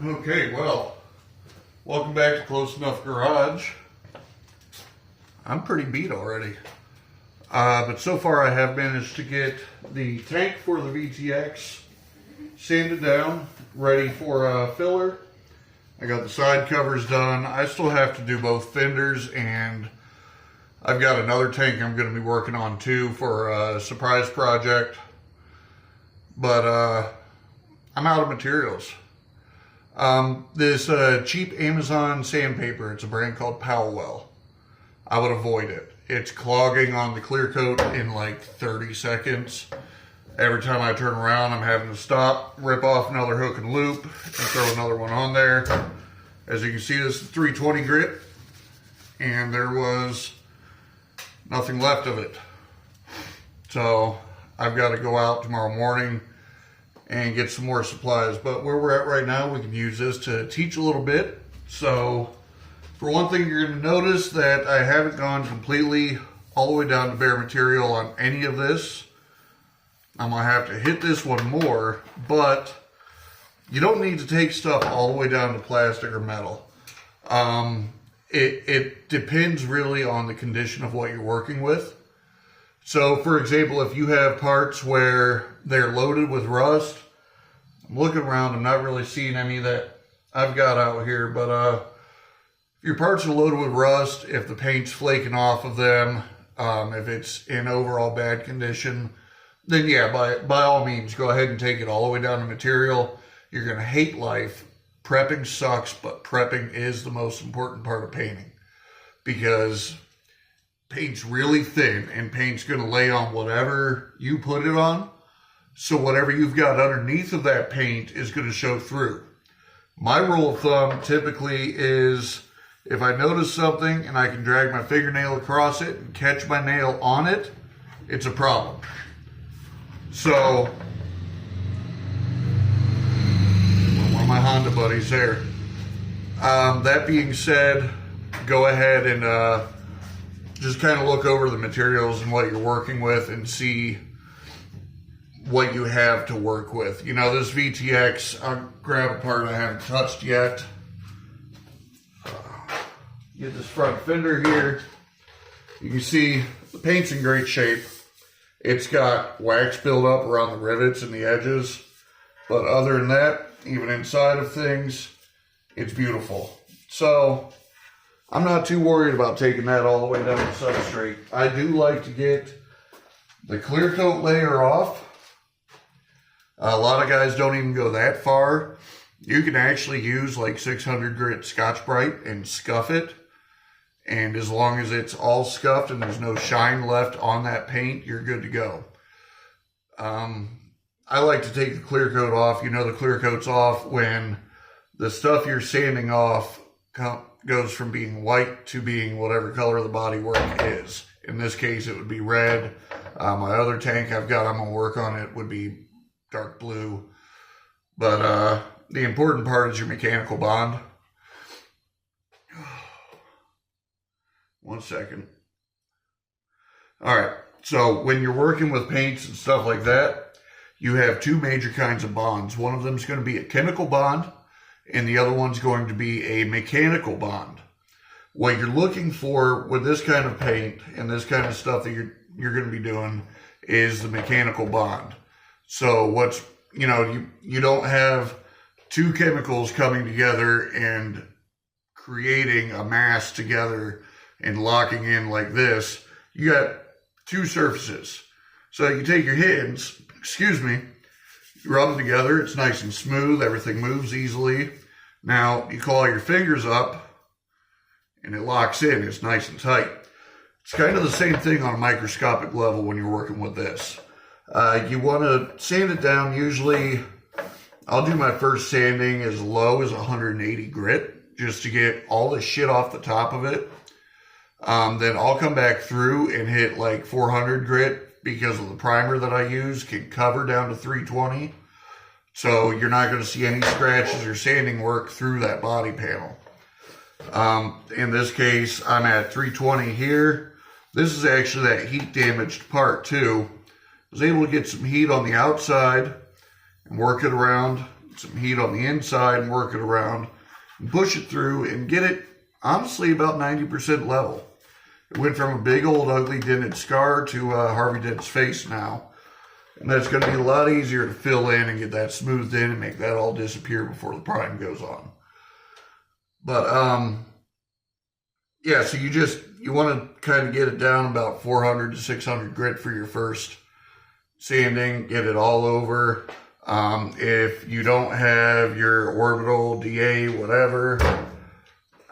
Okay, well, welcome back to Close Enough Garage. I'm pretty beat already. But so far I have managed to get the tank for the VTX sanded down, ready for a filler. I got the side covers done. I still have to do both fenders, and I've got another tank I'm going to be working on too for a surprise project. But I'm out of materials. This cheap Amazon sandpaper, it's a brand called Powell. I would avoid it. It's clogging on the clear coat in like 30 seconds. Every time I turn around, I'm having to stop, rip off another hook and loop, and throw another one on there. As you can see, this is 320 grit, and there was nothing left of it. So I've got to go out tomorrow morning and get some more supplies. But where we're at right now, we can use this to teach a little bit. So for one thing, you're going to notice that I haven't gone completely all the way down to bare material on any of this. I'm going to have to hit this one more, but you don't need to take stuff all the way down to plastic or metal. It depends really on the condition of what you're working with. So for example, if you have parts where they're loaded with rust, I'm looking around, I'm not really seeing any that I've got out here, but if your parts are loaded with rust, if the paint's flaking off of them, if it's in overall bad condition, then yeah, by all means, go ahead and take it all the way down to material. You're going to hate life. Prepping sucks, but prepping is the most important part of painting, because paint's really thin and paint's going to lay on whatever you put it on. So whatever you've got underneath of that paint is going to show through. My rule of thumb typically is if I notice something and I can drag my fingernail across it and catch my nail on it, it's a problem. So one of my Honda buddies there. That being said, go ahead and just kind of look over the materials and what you're working with and see what you have to work with. You know, this VTX, I'll grab a part I haven't touched yet. Get this front fender here. You can see the paint's in great shape. It's got wax buildup around the rivets and the edges. But other than that, even inside of things, it's beautiful. So I'm not too worried about taking that all the way down the substrate. I do like to get the clear coat layer off. A lot of guys don't even go that far. You can actually use like 600 grit Scotch-Brite and scuff it. And as long as it's all scuffed and there's no shine left on that paint, you're good to go. I like to take the clear coat off. You know the clear coat's off when the stuff you're sanding off goes from being white to being whatever color the bodywork is. In this case, it would be red. My other tank I've got, I'm going to work on it, would be dark blue. But the important part is your mechanical bond. One second. All right, so when you're working with paints and stuff like that, you have two major kinds of bonds. One of them is going to be a chemical bond, and the other one's going to be a mechanical bond. What you're looking for with this kind of paint and this kind of stuff that you're going to be doing is the mechanical bond. So what's, you know, you don't have two chemicals coming together and creating a mass together and locking in like this. You got two surfaces. So you take your hands, you rub them together. It's nice and smooth. Everything moves easily. Now you call your fingers up and it locks in. It's nice and tight. It's kind of the same thing on a microscopic level when you're working with this. You want to sand it down. Usually I'll do my first sanding as low as 180 grit just to get all the shit off the top of it. Then I'll come back through and hit like 400 grit because of the primer that I use can cover down to 320. So you're not going to see any scratches or sanding work through that body panel. In this case, I'm at 320 here. This is actually that heat damaged part too. I was able to get some heat on the outside and work it around some heat on the inside and work it around and push it through and get it, honestly, about 90% level. It went from a big old ugly dented scar to Harvey Dent's face now. And that's going to be a lot easier to fill in and get that smoothed in and make that all disappear before the prime goes on. But, yeah, so you want to kind of get it down about 400 to 600 grit for your first sanding, get it all over. If you don't have your orbital, DA, whatever,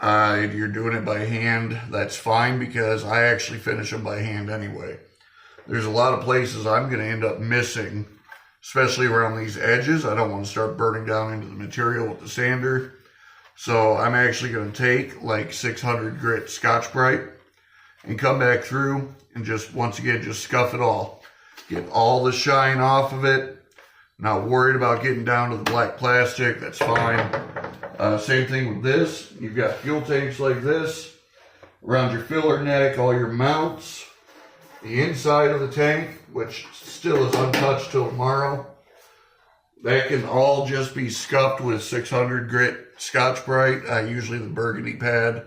you're doing it by hand, that's fine, because I actually finish them by hand anyway. There's a lot of places I'm going to end up missing, especially around these edges. I don't want to start burning down into the material with the sander. So I'm actually going to take like 600 grit Scotch-Brite and come back through and just, once again, just scuff it all. Get all the shine off of it. Not worried about getting down to the black plastic. That's fine. Same thing with this. You've got fuel tanks like this around your filler neck, all your mounts, the inside of the tank, which still is untouched till tomorrow. That can all just be scuffed with 600 grit Scotch-Brite, usually the burgundy pad.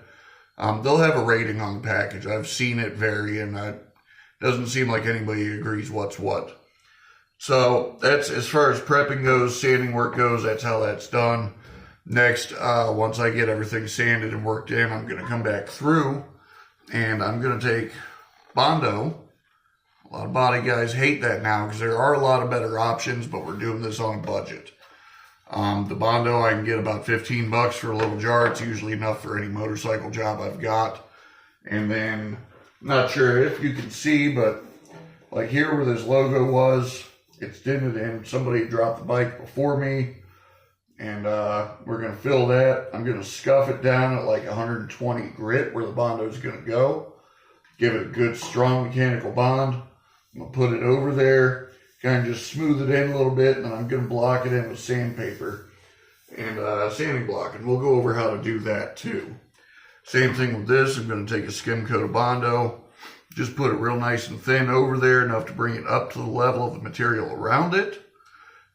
They'll have a rating on the package. I've seen it vary, and it doesn't seem like anybody agrees what's what. So that's, as far as prepping goes, sanding work goes, that's how that's done. Next, once I get everything sanded and worked in, I'm going to come back through, and I'm going to take Bondo. A lot of body guys hate that now because there are a lot of better options, but we're doing this on a budget. The Bondo, I can get about 15 bucks for a little jar. It's usually enough for any motorcycle job I've got. And then, not sure if you can see, but like here where this logo was, it's dented in. Somebody dropped the bike before me, and we're going to fill that. I'm going to scuff it down at like 120 grit where the Bondo is going to go. Give it a good, strong mechanical bond. I'm going to put it over there, kind of just smooth it in a little bit, and then I'm going to block it in with sandpaper and sanding block, and we'll go over how to do that too. Same thing with this. I'm going to take a skim coat of Bondo, just put it real nice and thin over there, enough to bring it up to the level of the material around it,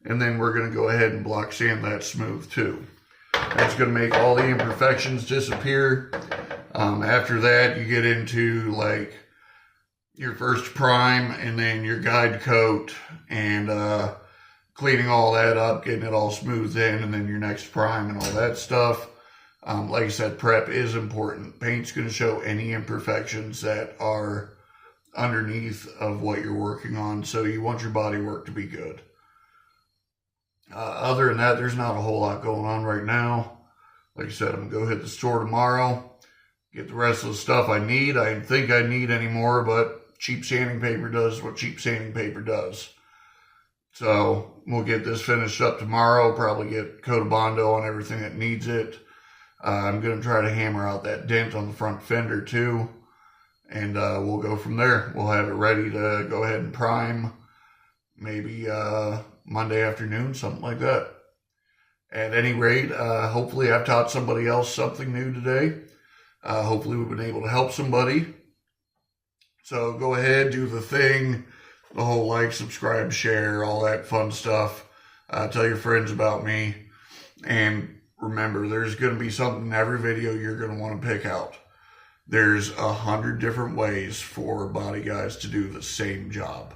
and then we're going to go ahead and block sand that smooth too. That's going to make all the imperfections disappear. After that, you get into like your first prime and then your guide coat and cleaning all that up, getting it all smoothed in, and then your next prime and all that stuff. Like I said, prep is important. Paint's going to show any imperfections that are underneath of what you're working on, so you want your body work to be good. Other than that, there's not a whole lot going on right now. Like I said, I'm going to go hit the store tomorrow, get the rest of the stuff I need. I didn't think I need any more, but cheap sanding paper does what cheap sanding paper does. So we'll get this finished up tomorrow, probably get a coat of Bondo on everything that needs it. I'm going to try to hammer out that dent on the front fender too, and we'll go from there. We'll have it ready to go ahead and prime maybe Monday afternoon, something like that. At any rate, hopefully I've taught somebody else something new today. Hopefully we've been able to help somebody. So go ahead, do the thing, the whole like, subscribe, share, all that fun stuff. Tell your friends about me. And remember, there's going to be something in every video you're going to want to pick out. There's 100 different ways for body guys to do the same job.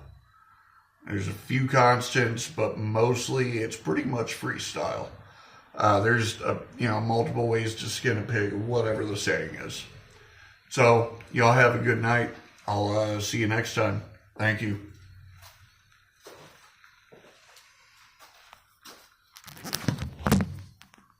There's a few constants, but mostly it's pretty much freestyle. There's multiple ways to skin a pig, whatever the saying is. So y'all have a good night. I'll see you next time. Thank you.